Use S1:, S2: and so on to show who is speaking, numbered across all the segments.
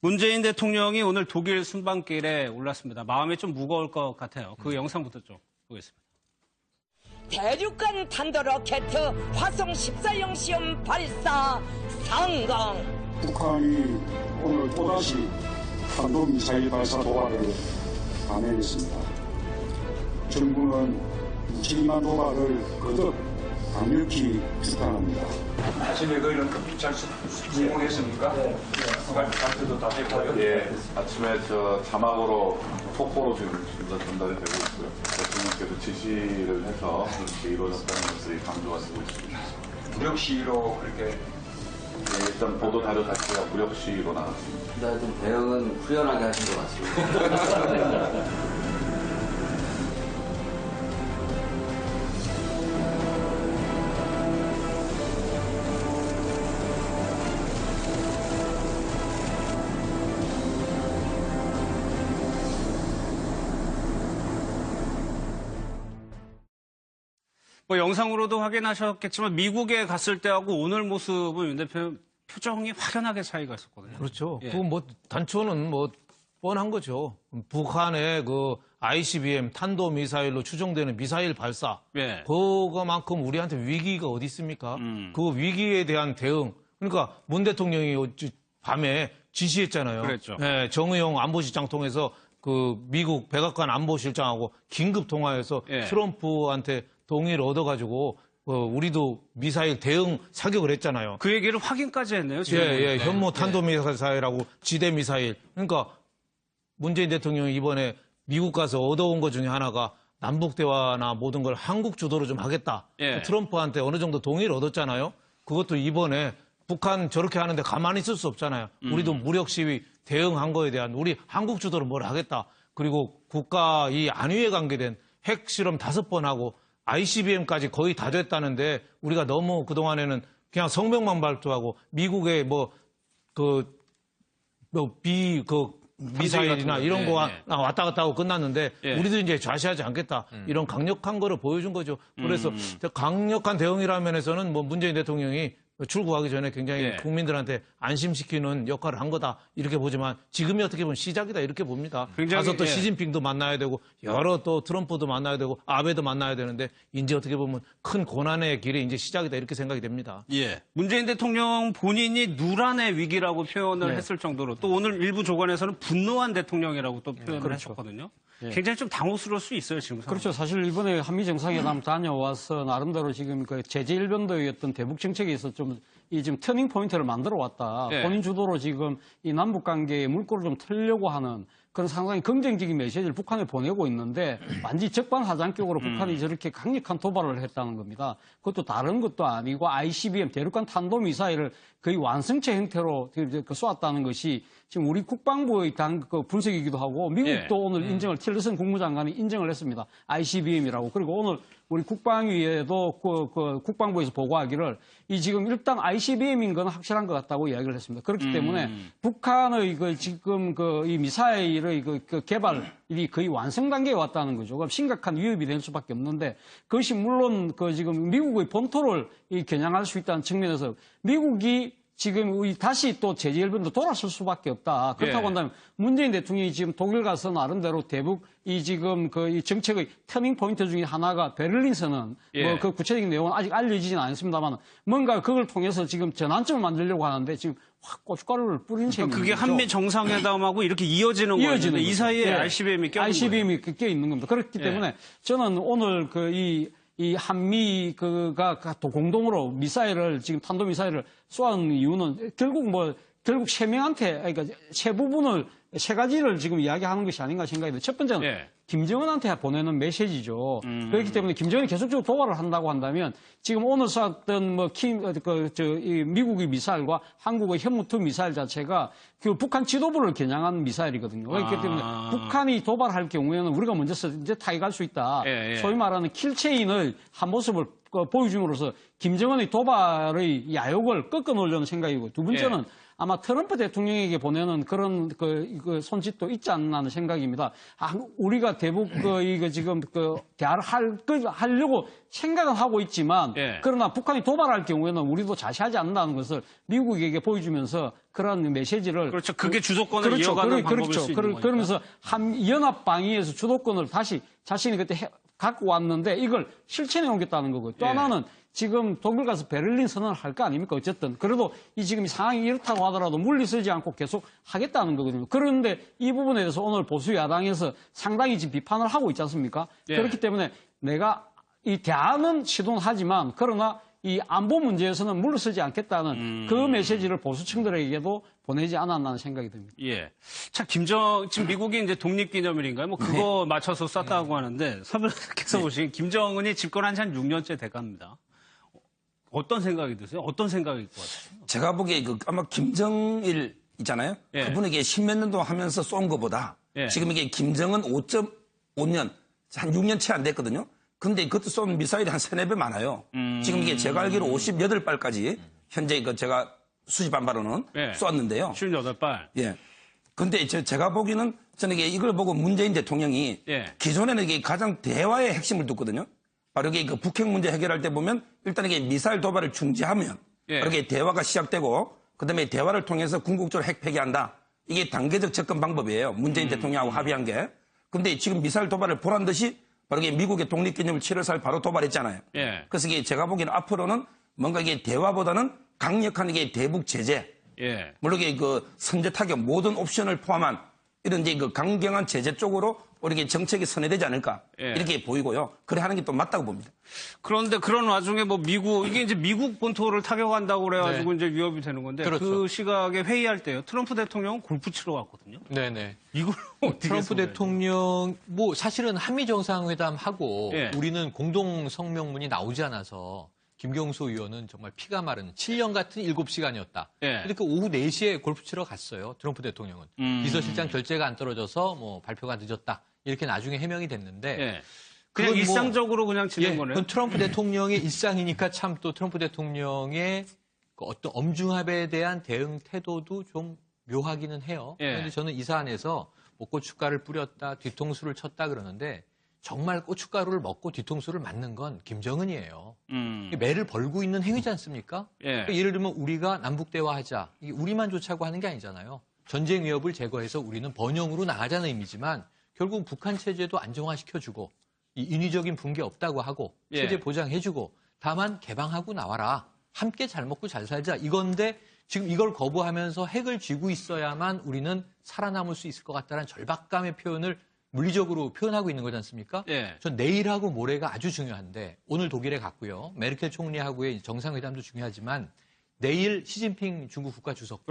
S1: 문재인 대통령이 오늘 독일 순방길에 올랐습니다. 마음이 좀 무거울 것 같아요. 그 영상부터 좀 보겠습니다.
S2: 대륙간 탄도로켓 화성 14형 시험 발사 성공.
S3: 북한이 오늘 또다시 탄도미사일 발사 도발을 감행했습니다. 정부는 무책임한 도발을 거듭 강력히 비판합니다.
S4: 아침에 거기는 잘 성공했습니까? 네. 발표도 다 했고요.
S5: 예, 아침에 자막으로 톡보로 지금 전달이 되고 있고요. 대통령께서 지시를 해서 그렇게 이루어졌다는 것을 강조가 되고 있습니다.
S4: 무력 시위로 그렇게
S5: 예, 일단 보도 자료 자체가 무력 시위로 나왔습니다.
S6: 하여튼 대응은 후련하게 하신 것 같습니다.
S1: 영상으로도 확인하셨겠지만 미국에 갔을 때하고 오늘 모습은 윤 대표 표정이 확연하게 차이가 있었거든요.
S7: 그렇죠.
S1: 예.
S7: 그 단초는 뻔한 거죠. 북한의 그 ICBM 탄도미사일로 추정되는 미사일 발사.
S1: 예.
S7: 그거만큼 우리한테 위기가 어디 있습니까? 그 위기에 대한 대응. 그러니까 문 대통령이 밤에 지시했잖아요.
S1: 그랬죠.
S7: 네, 정의용 안보실장 통해서 그 미국 백악관 안보실장하고 긴급 통화해서
S1: 예.
S7: 트럼프한테 동의를 얻어가지고 우리도 미사일 대응 사격을 했잖아요.
S1: 그 얘기를 확인까지 했네요. 지금.
S7: 예, 현무 탄도미사일하고 지대 미사일. 그러니까 문재인 대통령이 이번에 미국 가서 얻어온 것 중에 하나가 남북 대화나 모든 걸 한국 주도로 좀 하겠다.
S1: 예.
S7: 트럼프한테 어느 정도 동의를 얻었잖아요. 그것도 이번에 북한 저렇게 하는데 가만히 있을 수 없잖아요. 우리도 무력 시위 대응한 거에 대한 우리 한국 주도로 뭘 하겠다. 그리고 국가 이 안위에 관계된 핵실험 5번 하고 ICBM까지 거의 다 됐다는데 우리가 너무 그동안에는 그냥 성명만 발표하고 미국의 미사일이나 이런 거 왔다 갔다 하고 끝났는데 우리도 이제 좌시하지 않겠다. 이런 강력한 거를 보여준 거죠. 그래서 강력한 대응이라는 면에서는 문재인 대통령이 출국하기 전에 굉장히 국민들한테 안심시키는 역할을 한 거다. 이렇게 보지만 지금이 어떻게 보면 시작이다. 이렇게 봅니다. 가서 또 시진핑도 만나야 되고 여러 또 트럼프도 만나야 되고 아베도 만나야 되는데 이제 어떻게 보면 큰 고난의 길이 이제 시작이다. 이렇게 생각이 됩니다.
S1: 예. 문재인 대통령 본인이 누란의 위기라고 표현을 했을 정도로 또 오늘 일부 조간에서는 분노한 대통령이라고 또 표현을 했었거든요. 굉장히 좀 당혹스러울 수 있어요, 지금.
S8: 그렇죠. 사실 이번에 한미 정상회담 다녀와서 나름대로 지금 그 제재 일변도의 대북 정책에 있어서 지금 터닝 포인트를 만들어 왔다. 본인 주도로 지금 이 남북 관계의 물꼬를 좀 틀려고 하는 그런 상당히 긍정적인 메시지를 북한에 보내고 있는데 완전히 적반하장격으로 북한이 저렇게 강력한 도발을 했다는 겁니다. 그것도 다른 것도 아니고 ICBM 대륙간 탄도미사일을 거의 완성체 형태로 쏘았다는 것이 지금 우리 국방부의 분석이기도 하고 미국도 오늘 인정을 틸러슨 국무장관이 인정을 했습니다. ICBM이라고. 그리고 오늘 우리 국방위에도 국방부에서 보고하기를 지금 일단 ICBM인 건 확실한 것 같다고 이야기를 했습니다. 그렇기 때문에 북한의 지금 이 미사일의 개발이 거의 완성 단계에 왔다는 거죠. 그럼 심각한 위협이 될 수밖에 없는데 그것이 물론 지금 미국의 본토를 겨냥할 수 있다는 측면에서 미국이 지금 다시 또 제재 일변도 돌아설 수밖에 없다. 그렇다고 한다면 문재인 대통령이 지금 독일 가서 나름대로 대북 이 정책의 터닝 포인트 중에 하나가 베를린선언 그 구체적인 내용은 아직 알려지진 않습니다만 뭔가 그걸 통해서 지금 전환점을 만들려고 하는데 지금 확 고춧가루를 뿌리는 셈이죠.
S1: 그게 한미 정상회담하고 이렇게 이어지는 거예요. 이 사이에 ICBM이 껴 있는 겁니다.
S8: 그렇기 때문에 저는 오늘 이 한미가 또 공동으로 미사일을 지금 탄도미사일을 쏘는 이유는 결국 세 명한테 그러니까 세 가지를 지금 이야기하는 것이 아닌가 생각이 듭니다. 첫 번째는 김정은한테 보내는 메시지죠. 그렇기 때문에 김정은이 계속적으로 도발을 한다고 한다면 지금 오늘 쐈던 미국의 미사일과 한국의 현무2 미사일 자체가 그 북한 지도부를 겨냥한 미사일이거든요. 그렇기 때문에 북한이 도발할 경우에는 우리가 먼저 이제 타격할 수 있다. 소위 말하는 킬체인의 한 모습을 보여줌으로써 김정은의 도발의 야욕을 꺾어놓으려는 생각이고 두 번째는 아마 트럼프 대통령에게 보내는 그런 손짓도 있지 않나 하는 생각입니다. 우리가 대북 이거 지금 대화를 하려고 생각은 하고 있지만 그러나 북한이 도발할 경우에는 우리도 자시하지 않는다는 것을 미국에게 보여주면서 그런 메시지를
S1: 그렇죠. 그게 주도권을 이어가는 방법일 수 있는 거니까.
S8: 그러면서 연합 방위에서 주도권을 다시 자신이 그때 갖고 왔는데 이걸 실천해 옮겼다는 거고요. 또 하나는 지금 독일 가서 베를린 선언을 할 거 아닙니까? 어쨌든. 그래도 지금 이 상황이 이렇다고 하더라도 물리서지 않고 계속 하겠다는 거거든요. 그런데 이 부분에 대해서 오늘 보수 야당에서 상당히 지금 비판을 하고 있지 않습니까? 그렇기 때문에 내가 이 대안은 시도는 하지만 그러나 이 안보 문제에서는 물러서지 않겠다는 그 메시지를 보수층들에게도 보내지 않았나 생각이 듭니다.
S1: 예. 자, 지금 미국이 이제 독립기념일인가요? 뭐 그거 맞춰서 쐈다고 하는데 선배님께서 보시기엔 김정은이 집권한 지 한 6년째 돼갑니다. 어떤 생각이 드세요? 어떤 생각일 것 같아요?
S9: 제가 보기에 아마 김정일 있잖아요. 그분에게 십몇 년 동안 하면서 쏜 것보다 지금 이게 김정은 5.5년, 한 6년 채 안 됐거든요. 근데 그것도 쏜 미사일이 한 3-4배 많아요. 지금 이게 제가 알기로 58발까지 현재 제가 수집한 바로는 쏘았는데요.
S1: 58발.
S9: 예. 근데 제가 보기에는 저는 이걸 보고 문재인 대통령이 기존에는 이게 가장 대화의 핵심을 뒀거든요. 바로 이게 그 북핵 문제 해결할 때 보면 일단 이게 미사일 도발을 중지하면 바로 이게 대화가 시작되고 그다음에 대화를 통해서 궁극적으로 핵 폐기한다. 이게 단계적 접근 방법이에요. 문재인 대통령하고 합의한 게. 근데 지금 미사일 도발을 보란 듯이 바로 이게 미국의 독립기념일 7월 4일 바로 도발했잖아요. 그래서 이게 제가 보기에는 앞으로는 뭔가 이게 대화보다는 강력한 이게 대북 제재. 물론 이게 그 선제 타격 모든 옵션을 포함한 이런 이제 그 강경한 제재 쪽으로 우리 정책이 선회되지 않을까 이렇게 보이고요. 그래 하는 게 또 맞다고 봅니다.
S1: 그런데 그런 와중에 뭐 이게 이제 미국 본토를 타격한다고 그래가지고 이제 위협이 되는 건데 그 시각에 회의할 때요. 트럼프 대통령은 골프 치러 갔거든요.
S10: 네네.
S1: 이걸 어떻게
S10: 트럼프 대통령 뭐 사실은 한미 정상회담 하고 우리는 공동 성명문이 나오지 않아서 김경수 의원은 정말 피가 마른 7년 같은 7시간이었다. 근데 그 오후 4시에 골프 치러 갔어요. 트럼프 대통령은. 비서실장 결재가 안 떨어져서 뭐 발표가 늦었다. 이렇게 나중에 해명이 됐는데
S1: 그냥 일상적으로 그냥 지낸 거네요.
S10: 그건 트럼프 대통령의 일상이니까 참 또 트럼프 대통령의 그 어떤 엄중함에 대한 대응 태도도 좀 묘하기는 해요. 그런데 저는 이 사안에서 뭐 고춧가루를 뿌렸다, 뒤통수를 쳤다 그러는데 정말 고춧가루를 먹고 뒤통수를 맞는 건 김정은이에요. 매를 벌고 있는 행위지 않습니까? 그러니까 예를 들면 우리가 남북대화하자. 이게 우리만 좋자고 하는 게 아니잖아요. 전쟁 위협을 제거해서 우리는 번영으로 나가자는 의미지만 결국 북한 체제도 안정화시켜주고 이 인위적인 붕괴 없다고 하고 체제 보장해주고 다만 개방하고 나와라. 함께 잘 먹고 잘 살자. 이건데 지금 이걸 거부하면서 핵을 쥐고 있어야만 우리는 살아남을 수 있을 것 같다는 절박감의 표현을 물리적으로 표현하고 있는 거지 않습니까? 전 내일하고 모레가 아주 중요한데 오늘 독일에 갔고요. 메르켈 총리하고의 정상회담도 중요하지만 내일 시진핑 중국 국가주석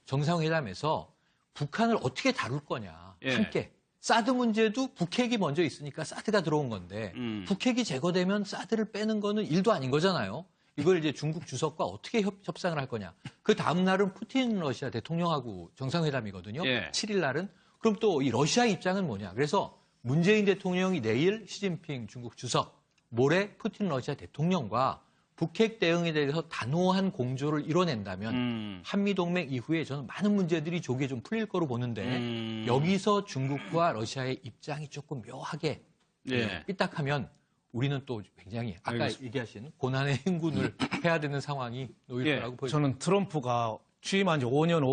S10: 정상회담에서 북한을 어떻게 다룰 거냐 함께. 사드 문제도 북핵이 먼저 있으니까 사드가 들어온 건데 북핵이 제거되면 사드를 빼는 거는 일도 아닌 거잖아요. 이걸 이제 중국 주석과 어떻게 협상을 할 거냐. 그 다음 날은 푸틴 러시아 대통령하고 정상회담이거든요. 7일 날은. 그럼 또 이 러시아 입장은 뭐냐. 그래서 문재인 대통령이 내일 시진핑 중국 주석, 모레 푸틴 러시아 대통령과 북핵 대응에 대해서 단호한 공조를 이뤄낸다면 한미동맹 이후에 저는 많은 문제들이 조기에 좀 풀릴 거로 보는데 여기서 중국과 러시아의 입장이 조금 묘하게 삐딱하면 우리는 또 굉장히 아까 얘기하신 고난의 행군을 해야 되는 상황이 놓일 거라고 보여요.
S7: 저는 트럼프가 취임한 지 5년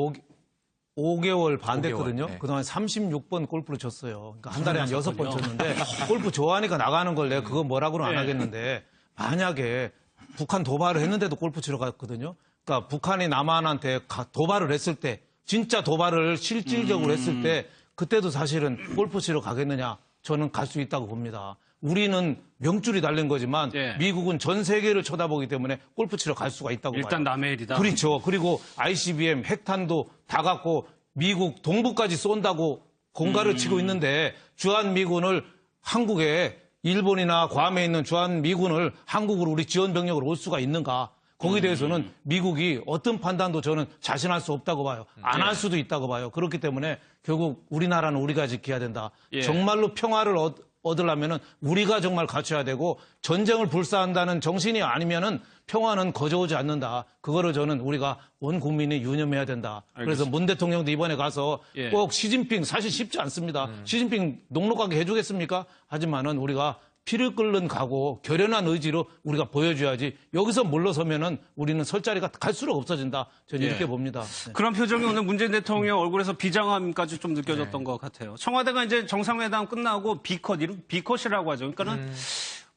S7: 5개월 반 됐거든요. 그동안 36번 골프를 쳤어요. 그러니까 한 달에 한 6번 쳤는데 골프 좋아하니까 나가는 걸 내가 그거 뭐라고는 안 하겠는데 만약에 북한 도발을 했는데도 골프 치러 갔거든요. 그러니까 북한이 남한한테 도발을 했을 때 진짜 도발을 실질적으로 했을 때 그때도 사실은 골프 치러 가겠느냐 저는 갈 수 있다고 봅니다. 우리는 명줄이 달린 거지만 미국은 전 세계를 쳐다보기 때문에 골프 치러 갈 수가 있다고 봐요.
S1: 일단 남의 일이다.
S7: 그렇죠. 그리고 ICBM 핵탄도 다 갖고 미국 동부까지 쏜다고 공갈을 치고 있는데 주한미군을 한국에 일본이나 괌에 있는 주한미군을 한국으로 우리 지원병력으로 올 수가 있는가. 거기에 대해서는 미국이 어떤 판단도 저는 자신할 수 없다고 봐요. 안 할 수도 있다고 봐요. 그렇기 때문에 결국 우리나라는 우리가 지켜야 된다. 정말로 평화를 얻으려면은 우리가 정말 갖춰야 되고 전쟁을 불사한다는 정신이 아니면은 평화는 거저오지 않는다. 그거를 저는 우리가 온 국민이 유념해야 된다. 그래서 문 대통령도 이번에 가서 꼭 시진핑 사실 쉽지 않습니다. 시진핑 녹록하게 해주겠습니까? 하지만은 우리가 피를 끓는 각오, 결연한 의지로 우리가 보여줘야지 여기서 물러서면은 우리는 설 자리가 갈수록 없어진다. 저는 이렇게 봅니다. 네.
S1: 그런 표정이 오늘 문재인 대통령 얼굴에서 비장함까지 좀 느껴졌던 것 같아요. 청와대가 이제 정상회담 끝나고 비컷이라고 하죠. 그러니까는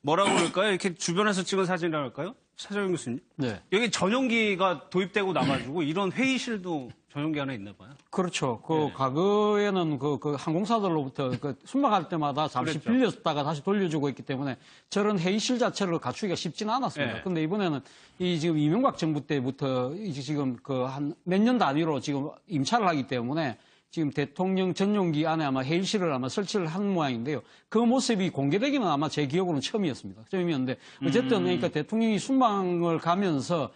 S1: 뭐라고 그럴까요? 이렇게 주변에서 찍은 사진이라고 할까요? 차정용 교수님.
S8: 네.
S1: 여기 전용기가 도입되고 나가지고 이런 회의실도 전용기 하나 있나 봐요.
S8: 그렇죠. 과거에는 항공사들로부터 순방할 때마다 잠시
S1: 그랬죠.
S8: 빌렸다가 다시 돌려주고 있기 때문에 저런 회의실 자체를 갖추기가 쉽지는 않았습니다.
S1: 네.
S8: 근데 이번에는 지금 이명박 정부 때부터 지금 한 몇 년 단위로 지금 임차를 하기 때문에 지금 대통령 전용기 안에 아마 회의실을 아마 설치를 한 모양인데요. 그 모습이 공개되기는 아마 제 기억으로는 처음이었습니다. 처음이었는데 어쨌든 그러니까 대통령이 순방을 가면서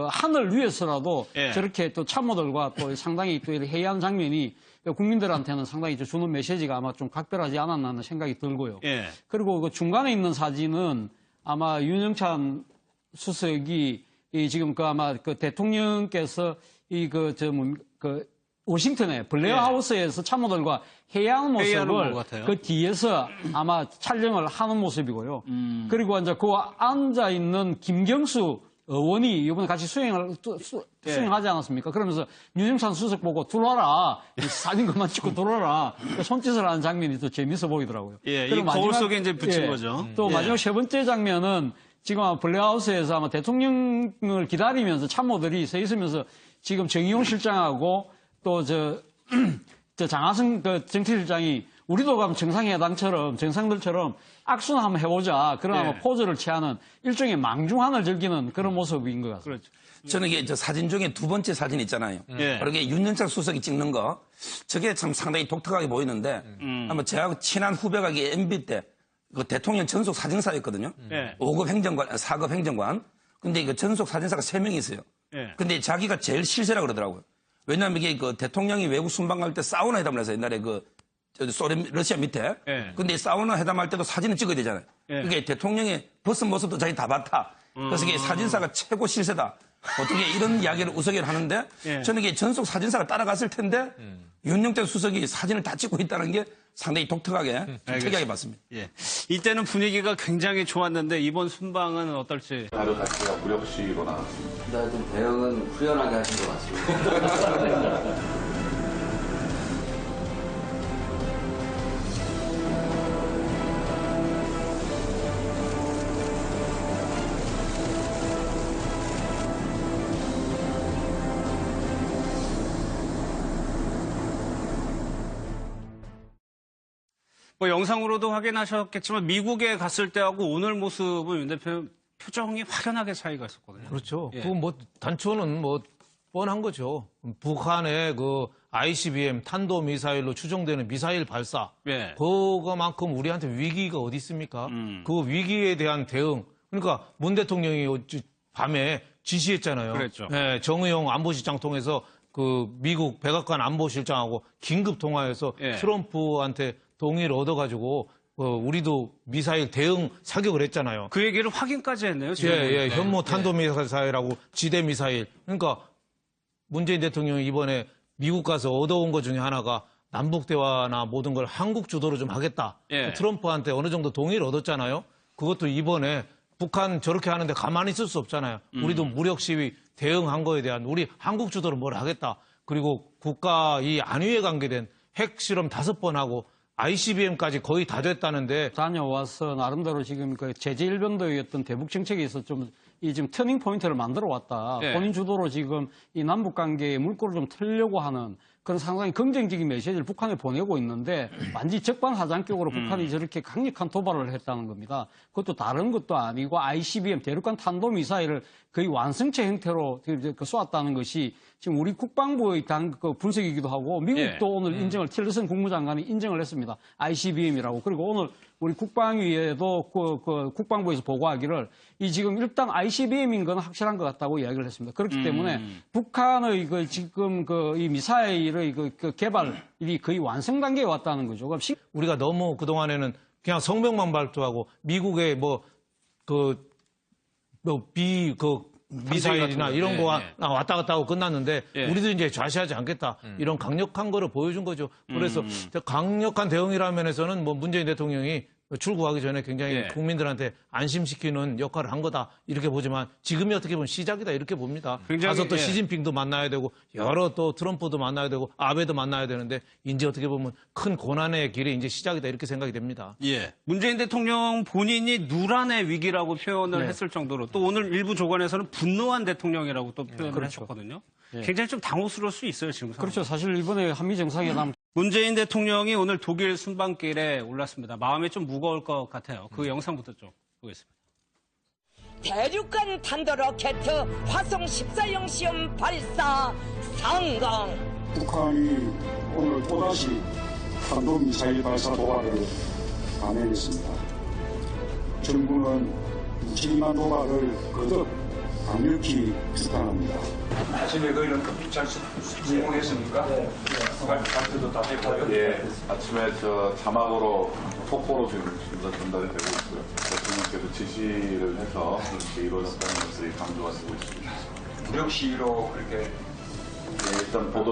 S8: 하늘 위에서라도 저렇게 또 참모들과 또 상당히 또 이렇게 회의하는 장면이 국민들한테는 상당히 주는 메시지가 아마 좀 각별하지 않았나 하는 생각이 들고요. 그리고 그 중간에 있는 사진은 아마 윤영찬 수석이 지금 아마 대통령께서 워싱턴에 블레어 하우스에서 참모들과 회의하는 모습을 그 뒤에서 아마 촬영을 하는 모습이고요. 그리고 이제 그 앉아 있는 김경수 의원이 이번에 같이 수행하지 않았습니까? 그러면서 윤영찬 수석 보고 들어와라. 사진 그만 찍고 들어와라. 손짓을 하는 장면이 또 재밌어 보이더라고요.
S1: 이 거울 속에 이제 붙인 거죠.
S8: 또 마지막 세 번째 장면은 지금 블레어하우스에서 아마 대통령을 기다리면서 참모들이 서 있으면서 지금 정의용 실장하고 또 장하성 정치실장이 우리도 가면 정상들처럼 악수나 한번 해보자. 그런 아마 포즈를 취하는 일종의 망중한을 즐기는 그런 모습인 것 같습니다.
S1: 그렇죠.
S9: 저는 이게 사진 중에 두 번째 사진 있잖아요. 그러게 윤영찬 수석이 찍는 거, 저게 참 상당히 독특하게 보이는데, 아마 제하고 친한 후배가 이게 MB 때, 그 대통령 전속 사진사였거든요. 5급 행정관, 4급 행정관. 근데 이거 전속 사진사가 3명이 있어요. 근데 자기가 제일 실세라 그러더라고요. 왜냐하면 이게 대통령이 외국 순방 갈 때 사우나 회담을 해서 옛날에 러시아 밑에. 근데 사우나 회담할 때도 사진을 찍어야 되잖아요. 그게 대통령의 벗은 모습도 자기 다 봤다. 그래서 이게 사진사가 최고 실세다. 어떻게 이런 이야기를 우스갯 하는데 저는 이게 전속 사진사가 따라갔을 텐데 윤영찬 수석이 사진을 다 찍고 있다는 게 상당히 독특하게 특이하게 봤습니다.
S1: 이때는 분위기가 굉장히 좋았는데 이번 순방은 어떨지.
S5: 다들 자체가 무력시로 나왔습니다.
S6: 하여튼 대응은 후련하게 하신 것 같습니다.
S1: 영상으로도 확인하셨겠지만 미국에 갔을 때하고 오늘 모습은 윤 대표 표정이 확연하게 차이가 있었거든요.
S7: 그렇죠. 단초는 뻔한 거죠. 북한의 ICBM 탄도미사일로 추정되는 미사일 발사. 그거만큼 우리한테 위기가 어디 있습니까? 그 위기에 대한 대응. 그러니까 문 대통령이 밤에 지시했잖아요.
S1: 그랬죠.
S7: 정의용 안보실장 통해서 미국 백악관 안보실장하고 긴급 통화해서 트럼프한테 동의를 얻어가지고 우리도 미사일 대응 사격을 했잖아요.
S1: 그 얘기를 확인까지 했네요. 지금.
S7: 현무 탄도미사일하고 지대 미사일. 그러니까 문재인 대통령이 이번에 미국 가서 얻어온 것 중에 하나가 남북 대화나 모든 걸 한국 주도로 좀 하겠다. 트럼프한테 어느 정도 동의를 얻었잖아요. 그것도 이번에 북한 저렇게 하는데 가만히 있을 수 없잖아요. 우리도 무력 시위 대응한 거에 대한 우리 한국 주도로 뭘 하겠다. 그리고 국가 이 안위에 관계된 핵실험 5번 하고 ICBM까지 거의 다 됐다는데
S8: 다녀와서 나름대로 지금 제재 일변도의 대북 정책에서 지금 터닝 포인트를 만들어 왔다. 본인 주도로 지금 이 남북 관계의 물꼬를 좀 틀려고 하는 그런 상당히 긍정적인 메시지를 북한에 보내고 있는데 완전히 적반하장격으로 북한이 저렇게 강력한 도발을 했다는 겁니다. 그것도 다른 것도 아니고 ICBM 대륙간 탄도미사일을 거의 완성체 형태로 쏘았다는 것이 지금 우리 국방부의 분석이기도 하고 미국도 오늘 인정을 틸러슨 국무장관이 인정을 했습니다. ICBM이라고. 그리고 오늘 우리 국방위에도 국방부에서 보고하기를 지금 일단 ICBM인 건 확실한 것 같다고 이야기를 했습니다. 그렇기 때문에 북한의 지금 이 미사일의 개발이 거의 완성 단계에 왔다는 거죠. 그럼
S7: 우리가 너무 그동안에는 그냥 성명만 발표하고 미국의 미사일이나 이런 거 왔다 갔다 하고 끝났는데 우리도 이제 좌시하지 않겠다. 이런 강력한 거를 보여준 거죠. 그래서 강력한 대응이라는 면에서는 문재인 대통령이 출국하기 전에 굉장히
S1: 예.
S7: 국민들한테 안심시키는 역할을 한 거다 이렇게 보지만 지금이 어떻게 보면 시작이다 이렇게 봅니다.
S1: 굉장히,
S7: 가서 또
S1: 예.
S7: 시진핑도 만나야 되고 여러 또 트럼프도 만나야 되고 아베도 만나야 되는데 이제 어떻게 보면 큰 고난의 길이 이제 시작이다 이렇게 생각이 됩니다.
S1: 예. 문재인 대통령 본인이 누란의 위기라고 표현을
S7: 네.
S1: 했을 정도로 또 오늘 일부 조간에서는 분노한 대통령이라고 또 표현을 했었거든요. 굉장히 좀 당혹스러울 수 있어요, 지금.
S8: 그렇죠. 사실 이번에 한미 정상회담
S1: 문재인 대통령이 오늘 독일 순방길에 올랐습니다. 마음이 좀 무거울 것 같아요. 그 영상부터 좀 보겠습니다.
S2: 대륙간 탄도로켓 화성 14형 시험 발사 성공.
S3: 북한이 오늘 또다시 탄도미사일 발사 도발을 감행했습니다. 정부는 무책임한 도발을 거듭 강력히 비판합니다.
S4: 아침에 이런 잘 성공했습니까? 발표도 다 했고요.
S5: 예, 아침에 자막으로 톡보로 지금 전달이 되고 있고요. 대통령께서 지시를 해서 그렇게 이루어졌다는 것을 강조가 쓰고 있습니다.
S4: 무력 시위로 그렇게
S5: 일단 보도